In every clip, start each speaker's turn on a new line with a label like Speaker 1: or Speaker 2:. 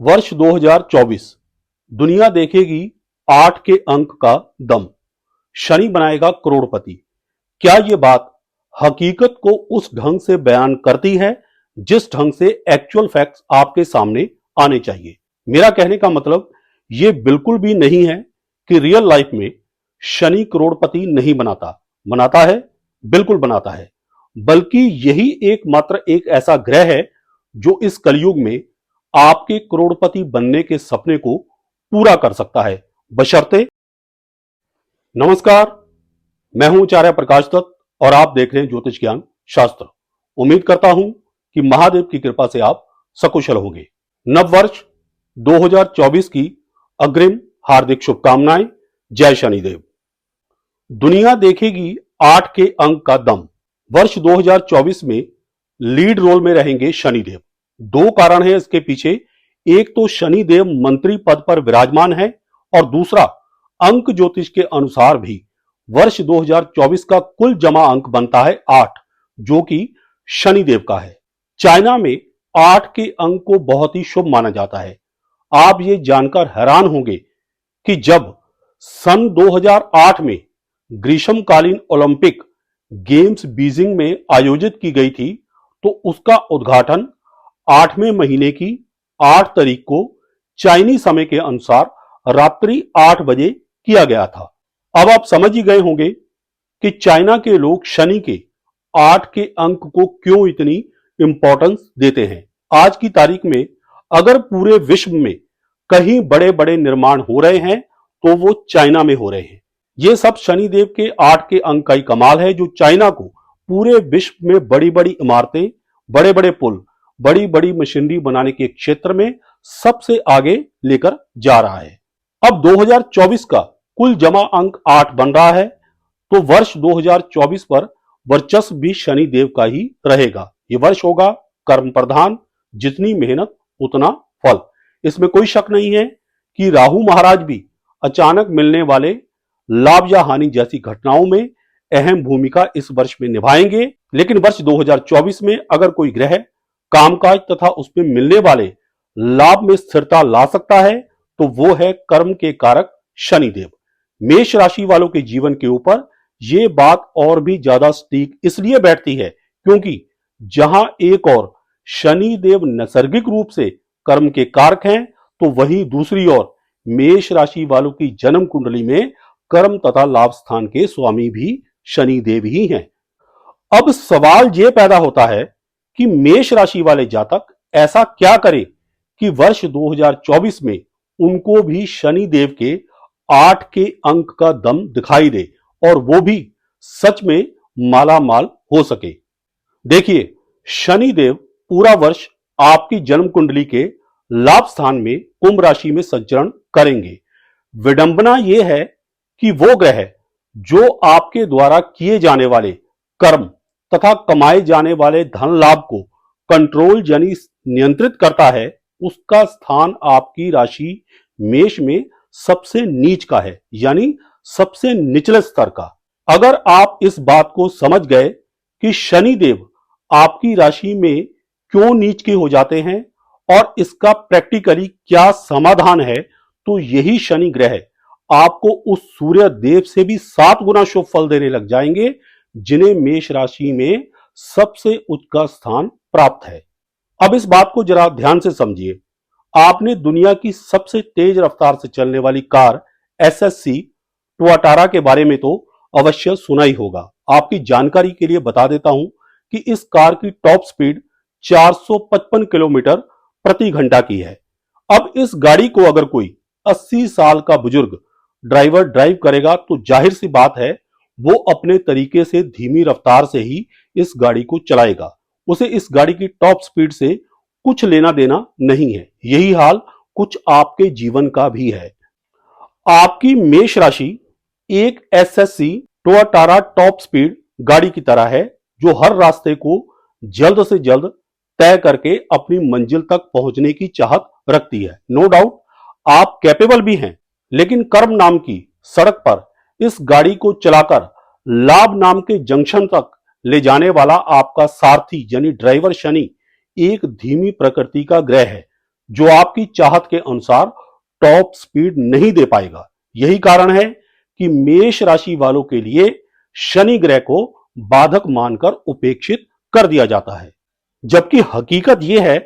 Speaker 1: वर्ष 2024 दुनिया देखेगी 8 के अंक का दम। शनि बनाएगा करोड़पति। क्या यह बात हकीकत को उस ढंग से बयान करती है जिस ढंग से एक्चुअल फैक्ट्स आपके सामने आने चाहिए? मेरा कहने का मतलब यह बिल्कुल भी नहीं है कि रियल लाइफ में शनि करोड़पति नहीं बनाता। बनाता है, बिल्कुल बनाता है। बल्कि यही एकमात्र एक ऐसा ग्रह है जो इस कलयुग में आपके करोड़पति बनने के सपने को पूरा कर सकता है, बशर्ते। नमस्कार, मैं हूं आचार्य प्रकाश दत्त और आप देख रहे हैं ज्योतिष ज्ञान शास्त्र। उम्मीद करता हूं कि महादेव की कृपा से आप सकुशल होंगे। नववर्ष 2024 की अग्रिम हार्दिक शुभकामनाएं। जय शनिदेव। दुनिया देखेगी 8 के अंक का दम। वर्ष 2024 में लीड रोल में रहेंगे शनिदेव। दो कारण हैं इसके पीछे। एक तो शनिदेव मंत्री पद पर विराजमान है और दूसरा अंक ज्योतिष के अनुसार भी वर्ष 2024 का कुल जमा अंक बनता है 8, जो कि शनिदेव का है। चाइना में 8 के अंक को बहुत ही शुभ माना जाता है। आप ये जानकर हैरान होंगे कि जब सन 2008 में ग्रीष्मकालीन ओलंपिक गेम्स बीजिंग में आयोजित की गई थी तो उसका उद्घाटन 8वें महीने की 8 तारीख को चाइनी समय के अनुसार रात्रि 8 बजे किया गया था। अब आप समझ ही गए होंगे कि चाइना के लोग शनि के 8 के अंक को क्यों इतनी इंपॉर्टेंस देते हैं। आज की तारीख में अगर पूरे विश्व में कहीं बड़े बड़े निर्माण हो रहे हैं तो वो चाइना में हो रहे हैं। ये सब शनिदेव के 8 के अंक का ही कमाल है, जो चाइना को पूरे विश्व में बड़ी बड़ी इमारतें, बड़े बड़े पुल, बड़ी बड़ी मशीनरी बनाने के क्षेत्र में सबसे आगे लेकर जा रहा है। अब 2024 का कुल जमा अंक 8 बन रहा है तो वर्ष 2024 पर वर्चस्व भी शनिदेव का ही रहेगा। यह वर्ष होगा कर्म प्रधान। जितनी मेहनत उतना फल। इसमें कोई शक नहीं है कि राहु महाराज भी अचानक मिलने वाले लाभ या हानि जैसी घटनाओं में अहम भूमिका इस वर्ष में निभाएंगे। लेकिन वर्ष 2024 में अगर कोई ग्रह कामकाज तथा उसमें मिलने वाले लाभ में स्थिरता ला सकता है तो वो है कर्म के कारक शनिदेव। मेष राशि वालों के जीवन के ऊपर यह बात और भी ज्यादा सटीक इसलिए बैठती है क्योंकि जहां एक और शनिदेव नैसर्गिक रूप से कर्म के कारक हैं तो वहीं दूसरी ओर मेष राशि वालों की जन्म कुंडली में कर्म तथा लाभ स्थान के स्वामी भी शनिदेव ही हैं। अब सवाल यह पैदा होता है कि मेष राशि वाले जातक ऐसा क्या करें कि वर्ष 2024 में उनको भी शनिदेव के 8 के अंक का दम दिखाई दे और वो भी सच में माला माल हो सके। देखिए, शनिदेव पूरा वर्ष आपकी जन्म कुंडली के लाभ स्थान में कुंभ राशि में संचरण करेंगे। विडंबना यह है कि वो ग्रह जो आपके द्वारा किए जाने वाले कर्म तथा कमाए जाने वाले धन लाभ को कंट्रोल यानी नियंत्रित करता है, उसका स्थान आपकी राशि मेष में सबसे नीच का है, यानी सबसे निचले स्तर का। अगर आप इस बात को समझ गए कि शनिदेव आपकी राशि में क्यों नीच के हो जाते हैं और इसका प्रैक्टिकली क्या समाधान है, तो यही शनि ग्रह आपको उस सूर्य देव से भी 7 गुना शुभ फल देने लग जाएंगे जिन्हें मेष राशि में सबसे उच्च का स्थान प्राप्त है। अब इस बात को जरा ध्यान से समझिए। आपने दुनिया की सबसे तेज रफ्तार से चलने वाली कार एसएससी टुआटारा के बारे में तो अवश्य सुना ही होगा। आपकी जानकारी के लिए बता देता हूं कि इस कार की टॉप स्पीड 455 किलोमीटर प्रति घंटा की है। अब इस गाड़ी को अगर कोई 80 साल का बुजुर्ग ड्राइवर ड्राइव करेगा तो जाहिर सी बात है वो अपने तरीके से धीमी रफ्तार से ही इस गाड़ी को चलाएगा। उसे इस गाड़ी की टॉप स्पीड से कुछ लेना देना नहीं है। यही हाल कुछ आपके जीवन का भी है। आपकी मेष राशि एक एसएससी टोयोटा टॉप स्पीड गाड़ी की तरह है जो हर रास्ते को जल्द से जल्द तय करके अपनी मंजिल तक पहुंचने की चाहत रखती है। नो डाउट आप कैपेबल भी हैं, लेकिन कर्म नाम की सड़क पर इस गाड़ी को चलाकर लाभ नाम के जंक्शन तक ले जाने वाला आपका सारथी यानी ड्राइवर शनि एक धीमी प्रकृति का ग्रह है जो आपकी चाहत के अनुसार टॉप स्पीड नहीं दे पाएगा। यही कारण है कि मेष राशि वालों के लिए शनि ग्रह को बाधक मानकर उपेक्षित कर दिया जाता है, जबकि हकीकत यह है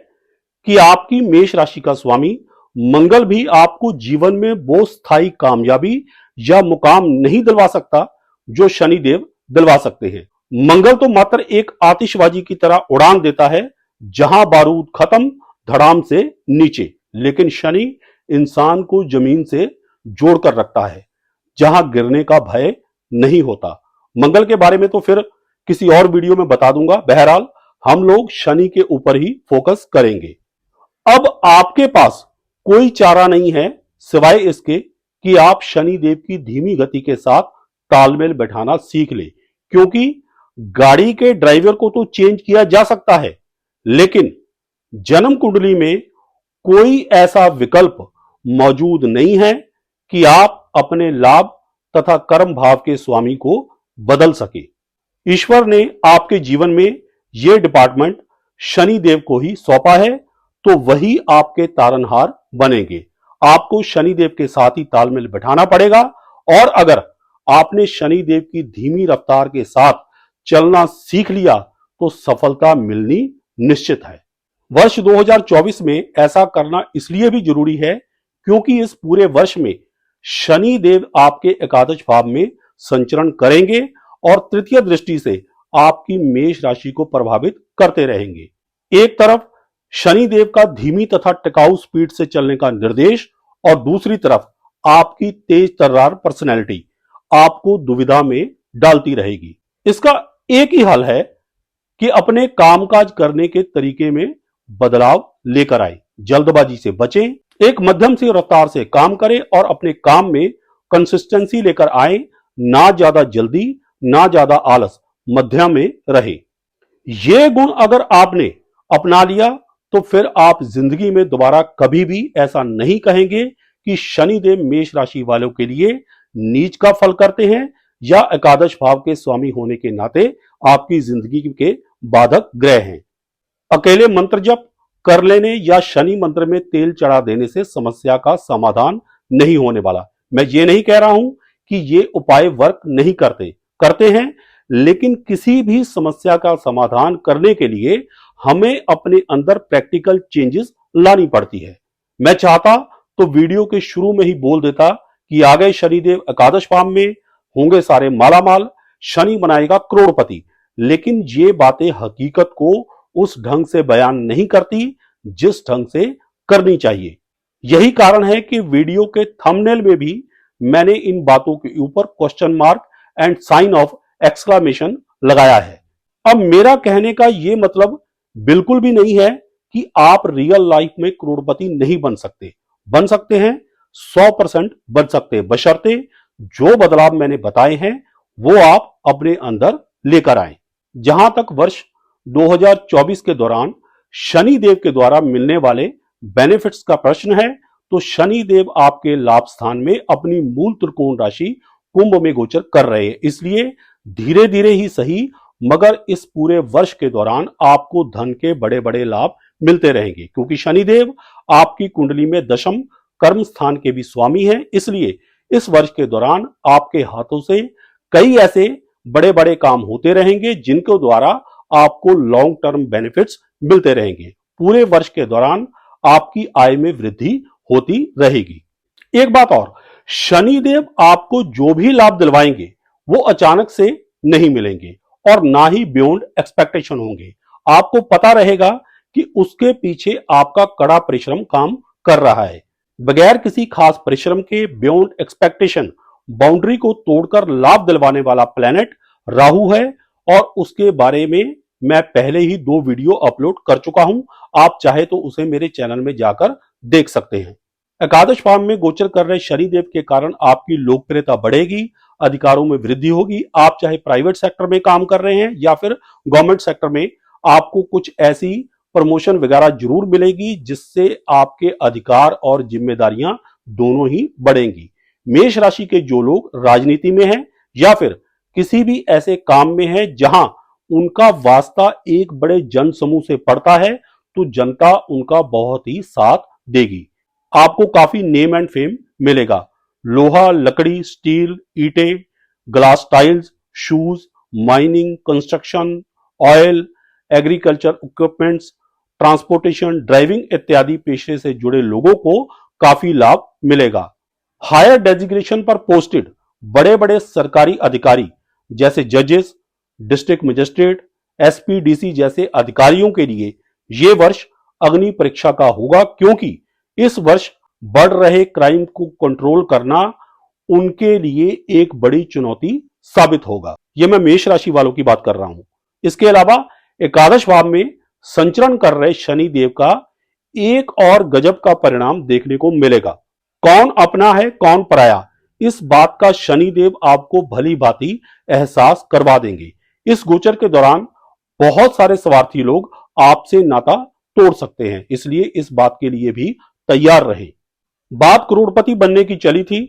Speaker 1: कि आपकी मेष राशि का स्वामी मंगल भी आपको जीवन में वो स्थायी कामयाबी या मुकाम नहीं दिलवा सकता जो शनिदेव दिलवा सकते हैं। मंगल तो मात्र एक आतिशबाजी की तरह उड़ान देता है, जहां बारूद खत्म धड़ाम से नीचे, लेकिन शनि इंसान को जमीन से जोड़कर रखता है, जहां गिरने का भय नहीं होता। मंगल के बारे में तो फिर किसी और वीडियो में बता दूंगा। बहरहाल हम लोग शनि के ऊपर ही फोकस करेंगे। अब आपके पास कोई चारा नहीं है सिवाय इसके कि आप शनि देव की धीमी गति के साथ तालमेल बैठाना सीख ले, क्योंकि गाड़ी के ड्राइवर को तो चेंज किया जा सकता है, लेकिन जन्म कुंडली में कोई ऐसा विकल्प मौजूद नहीं है कि आप अपने लाभ तथा कर्म भाव के स्वामी को बदल सके। ईश्वर ने आपके जीवन में यह डिपार्टमेंट शनि देव को ही सौंपा है, तो वही आपके तारनहार बनेंगे। आपको शनि देव के साथ ही तालमेल बैठाना पड़ेगा, और अगर आपने शनि देव की धीमी रफ्तार के साथ चलना सीख लिया तो सफलता मिलनी निश्चित है। वर्ष 2024 में ऐसा करना इसलिए भी जरूरी है क्योंकि इस पूरे वर्ष में शनि देव आपके एकादश भाव में संचरण करेंगे और तृतीय दृष्टि से आपकी मेष राशि को प्रभावित करते रहेंगे। एक तरफ शनि देव का धीमी तथा टिकाऊ स्पीड से चलने का निर्देश, और दूसरी तरफ आपकी तेज तर्रार पर्सनैलिटी आपको दुविधा में डालती रहेगी। इसका एक ही हल है कि अपने कामकाज करने के तरीके में बदलाव लेकर आए, जल्दबाजी से बचें, एक मध्यम सी रफ्तार से काम करें और अपने काम में कंसिस्टेंसी लेकर आए। ना ज्यादा जल्दी ना ज्यादा आलस, मध्यम में रहे। ये गुण अगर आपने अपना लिया तो फिर आप जिंदगी में दोबारा कभी भी ऐसा नहीं कहेंगे कि शनिदेव मेष राशि वालों के लिए नीच का फल करते हैं या एकादश भाव के स्वामी होने के नाते आपकी जिंदगी के बाधक ग्रह हैं। अकेले मंत्र जप कर लेने या शनि मंत्र में तेल चढ़ा देने से समस्या का समाधान नहीं होने वाला। मैं ये नहीं कह रहा हूं कि ये उपाय वर्क नहीं करते हैं, लेकिन किसी भी समस्या का समाधान करने के लिए हमें अपने अंदर प्रैक्टिकल चेंजेस लानी पड़ती है। मैं चाहता तो वीडियो के शुरू में ही बोल देता कि आ गए शनिदेव एकादश भाव में, होंगे सारे मालामाल, शनि बनाएगा करोड़पति, लेकिन ये बातें हकीकत को उस ढंग से बयान नहीं करती जिस ढंग से करनी चाहिए। यही कारण है कि वीडियो के थंबनेल में भी मैंने इन बातों के ऊपर question mark and sign of exclamation लगाया है। अब मेरा कहने का यह मतलब बिल्कुल भी नहीं है कि आप रियल लाइफ में करोड़पति नहीं बन सकते हैं, 100% बन सकते हैं, बशर्ते जो बदलाव मैंने बताए हैं वो आप अपने अंदर लेकर आए। जहां तक वर्ष 2024 के दौरान शनि देव के द्वारा मिलने वाले बेनिफिट्स का प्रश्न है, तो शनि देव आपके लाभ स्थान में अपनी मूल त्रिकोण राशि कुंभ में गोचर कर रहे हैं। इसलिए धीरे धीरे ही सही, मगर इस पूरे वर्ष के दौरान आपको धन के बड़े बड़े लाभ मिलते रहेंगे, क्योंकि शनिदेव आपकी कुंडली में दशम कर्म स्थान के भी स्वामी हैं। इसलिए इस वर्ष के दौरान आपके हाथों से कई ऐसे बड़े बड़े काम होते रहेंगे जिनके द्वारा आपको लॉन्ग टर्म बेनिफिट्स मिलते रहेंगे। पूरे वर्ष के दौरान आपकी आय में वृद्धि होती रहेगी। एक बात और, शनिदेव आपको जो भी लाभ दिलवाएंगे वो अचानक से नहीं मिलेंगे और ना ही बियॉन्ड एक्सपेक्टेशन होंगे। आपको पता रहेगा कि उसके पीछे आपका कड़ा परिश्रम काम कर रहा है। बगैर किसी खास परिश्रम के बियॉन्ड एक्सपेक्टेशन बाउंड्री को तोड़कर लाभ दिलवाने वाला प्लेनेट राहु है, और उसके बारे में मैं पहले ही 2 वीडियो अपलोड कर चुका हूं। आप चाहे तो उसे मेरे चैनल में जाकर देख सकते हैं। एकादश भाव में गोचर कर रहे शनिदेव के कारण आपकी लोकप्रियता बढ़ेगी, अधिकारों में वृद्धि होगी। आप चाहे प्राइवेट सेक्टर में काम कर रहे हैं या फिर गवर्नमेंट सेक्टर में, आपको कुछ ऐसी प्रमोशन वगैरह जरूर मिलेगी जिससे आपके अधिकार और जिम्मेदारियां दोनों ही बढ़ेंगी। मेष राशि के जो लोग राजनीति में हैं या फिर किसी भी ऐसे काम में हैं जहां उनका वास्ता एक बड़े जन समूह से पड़ता है, तो जनता उनका बहुत ही साथ देगी। आपको काफी नेम एंड फेम मिलेगा। लोहा, लकड़ी, स्टील, ईंटें, glass tiles, shoes, mining, construction, oil, agriculture equipments, transportation, driving इत्यादि पेशे से जुड़े लोगों को काफी लाभ मिलेगा। हायर डेजिग्नेशन पर पोस्टेड बड़े बड़े सरकारी अधिकारी जैसे जजेस, डिस्ट्रिक्ट मजिस्ट्रेट, एसपी, जैसे अधिकारियों के लिए यह वर्ष अग्नि परीक्षा का होगा, क्योंकि इस वर्ष बढ़ रहे क्राइम को कंट्रोल करना उनके लिए एक बड़ी चुनौती साबित होगा। यह मैं मेष राशि वालों की बात कर रहा हूं। इसके अलावा एकादश भाव में संचरण कर रहे शनि देव का एक और गजब का परिणाम देखने को मिलेगा। कौन अपना है, कौन पराया, इस बात का शनि देव आपको भली भांति एहसास करवा देंगे। इस गोचर के दौरान बहुत सारे स्वार्थी लोग आपसे नाता तोड़ सकते हैं, इसलिए इस बात के लिए भी तैयार रहें। बात करोड़पति बनने की चली थी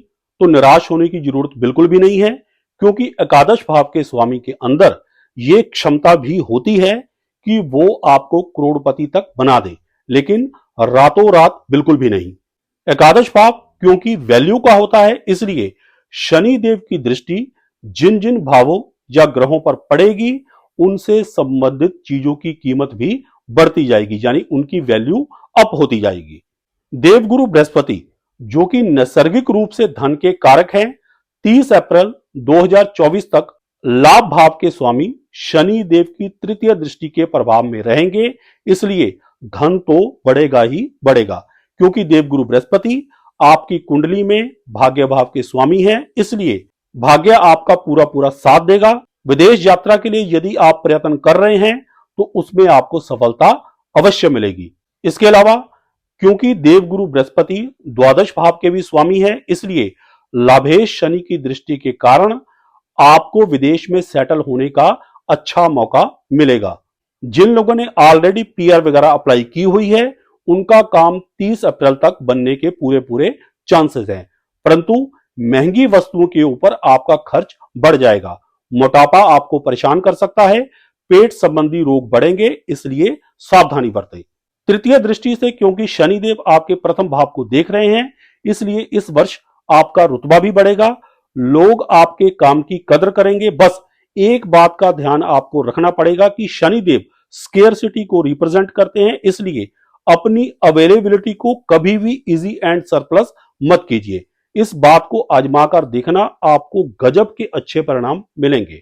Speaker 1: तो निराश होने की जरूरत बिल्कुल भी नहीं है, क्योंकि एकादश भाव के स्वामी के अंदर यह क्षमता भी होती है कि वो आपको करोड़पति तक बना दे, लेकिन रातों रात बिल्कुल भी नहीं। एकादश भाव क्योंकि वैल्यू का होता है, इसलिए शनि देव की दृष्टि जिन जिन भावों या ग्रहों पर पड़ेगी उनसे संबंधित चीजों की कीमत भी बढ़ती जाएगी, यानी उनकी वैल्यू अप होती जाएगी। देवगुरु बृहस्पति जो कि नैसर्गिक रूप से धन के कारक हैं, 30 अप्रैल 2024 तक लाभ भाव के स्वामी शनि देव की तृतीय दृष्टि के प्रभाव में रहेंगे, इसलिए धन तो बढ़ेगा ही बढ़ेगा। क्योंकि देवगुरु बृहस्पति आपकी कुंडली में भाग्य भाव के स्वामी हैं, इसलिए भाग्य आपका पूरा पूरा साथ देगा। विदेश यात्रा के लिए यदि आप प्रयत्न कर रहे हैं तो उसमें आपको सफलता अवश्य मिलेगी। इसके अलावा क्योंकि देवगुरु बृहस्पति द्वादश भाव के भी स्वामी है, इसलिए लाभेश शनि की दृष्टि के कारण आपको विदेश में सेटल होने का अच्छा मौका मिलेगा। जिन लोगों ने ऑलरेडी पीआर वगैरह अप्लाई की हुई है उनका काम 30 अप्रैल तक बनने के पूरे पूरे चांसेस हैं, परंतु महंगी वस्तुओं के ऊपर आपका खर्च बढ़ जाएगा। मोटापा आपको परेशान कर सकता है, पेट संबंधी रोग बढ़ेंगे, इसलिए सावधानी बरतें। तृतीय दृष्टि से क्योंकि शनिदेव आपके प्रथम भाव को देख रहे हैं, इसलिए इस वर्ष आपका रुतबा भी बढ़ेगा, लोग आपके काम की कदर करेंगे। बस एक बात का ध्यान आपको रखना पड़ेगा कि शनिदेव स्केर्सिटी को रिप्रेजेंट करते हैं, इसलिए अपनी अवेलेबिलिटी को कभी भी इजी एंड सरप्लस मत कीजिए। इस बात को आजमाकर देखना, आपको गजब के अच्छे परिणाम मिलेंगे।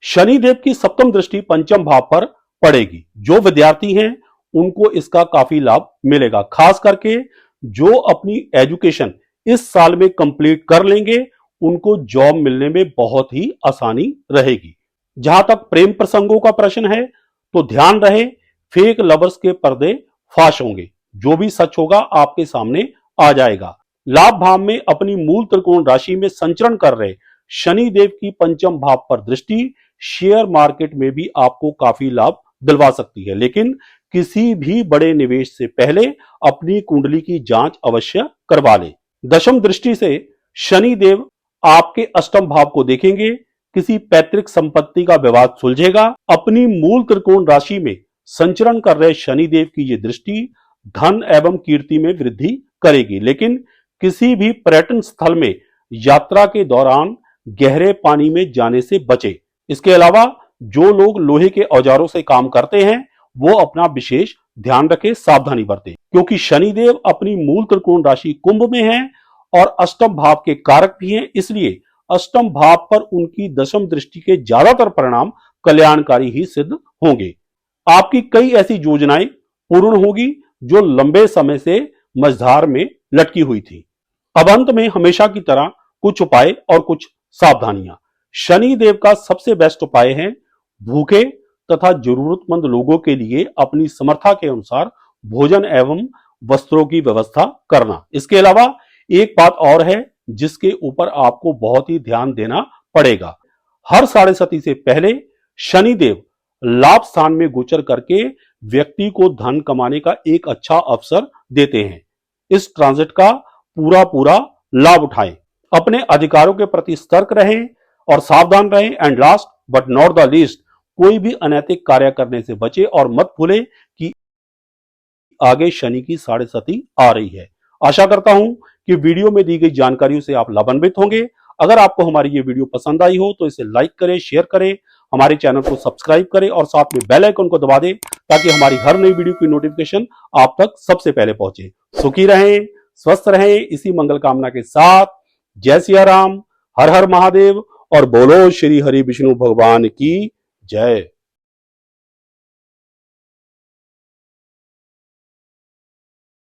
Speaker 1: शनिदेव की सप्तम दृष्टि पंचम भाव पर पड़ेगी। जो विद्यार्थी हैं उनको इसका काफी लाभ मिलेगा, खास करके जो अपनी एजुकेशन इस साल में कंप्लीट कर लेंगे उनको जॉब मिलने में बहुत ही आसानी रहेगी। जहां तक प्रेम प्रसंगों का प्रश्न है तो ध्यान रहे, फेक लवर्स के पर्दे फाश होंगे, जो भी सच होगा आपके सामने आ जाएगा। लाभ भाव में अपनी मूल त्रिकोण राशि में संचरण कर रहे शनि देव की पंचम भाव पर दृष्टि शेयर मार्केट में भी आपको काफी लाभ दिलवा सकती है, लेकिन किसी भी बड़े निवेश से पहले अपनी कुंडली की जांच अवश्य करवा ले। दशम दृष्टि से शनि देव आपके अष्टम भाव को देखेंगे, किसी पैतृक संपत्ति का विवाद सुलझेगा। अपनी मूल त्रिकोण राशि में संचरण कर रहे शनि देव की यह दृष्टि धन एवं कीर्ति में वृद्धि करेगी, लेकिन किसी भी पर्यटन स्थल में यात्रा के दौरान गहरे पानी में जाने से बचे। इसके अलावा जो लोग लोहे के औजारों से काम करते हैं वो अपना विशेष ध्यान रखें, सावधानी बरतें, क्योंकि शनिदेव अपनी मूल त्रिकोण राशि कुंभ में है और अष्टम भाव के कारक भी हैं, इसलिए अष्टम भाव पर उनकी दशम दृष्टि के ज्यादातर परिणाम कल्याणकारी ही सिद्ध होंगे। आपकी कई ऐसी योजनाएं पूर्ण होगी जो लंबे समय से मझधार में लटकी हुई थी। अब अंत में हमेशा की तरह कुछ उपाय और कुछ सावधानियां। शनि देव का सबसे बेस्ट उपाय है भूखे तथा जरूरतमंद लोगों के लिए अपनी समर्था के अनुसार भोजन एवं वस्त्रों की व्यवस्था करना। इसके अलावा एक बात और है जिसके ऊपर आपको बहुत ही ध्यान देना पड़ेगा। हर 7:30 से पहले शनिदेव लाभ स्थान में गोचर करके व्यक्ति को धन कमाने का एक अच्छा अवसर देते हैं। इस ट्रांजिट का पूरा पूरा लाभ उठाएं, अपने अधिकारों के प्रति सतर्क रहें और सावधान रहें। And last but not the least, कोई भी अनैतिक कार्य करने से बचे और मत भूलें कि आगे शनि की साढ़े सती आ रही है। आशा करता हूं कि वीडियो में दी गई जानकारियों से आप लाभान्वित होंगे। अगर आपको हमारी ये वीडियो पसंद आई हो तो इसे लाइक करें, शेयर करें, हमारे चैनल को सब्सक्राइब करें और साथ में बेल आइकन को दबा दें ताकि हमारी हर नई वीडियो की नोटिफिकेशन आप तक सबसे पहले पहुंचे। सुखी रहें, स्वस्थ रहें, इसी मंगल कामना के साथ जय सिया राम, हर हर महादेव और बोलो श्री हरि विष्णु भगवान की जय।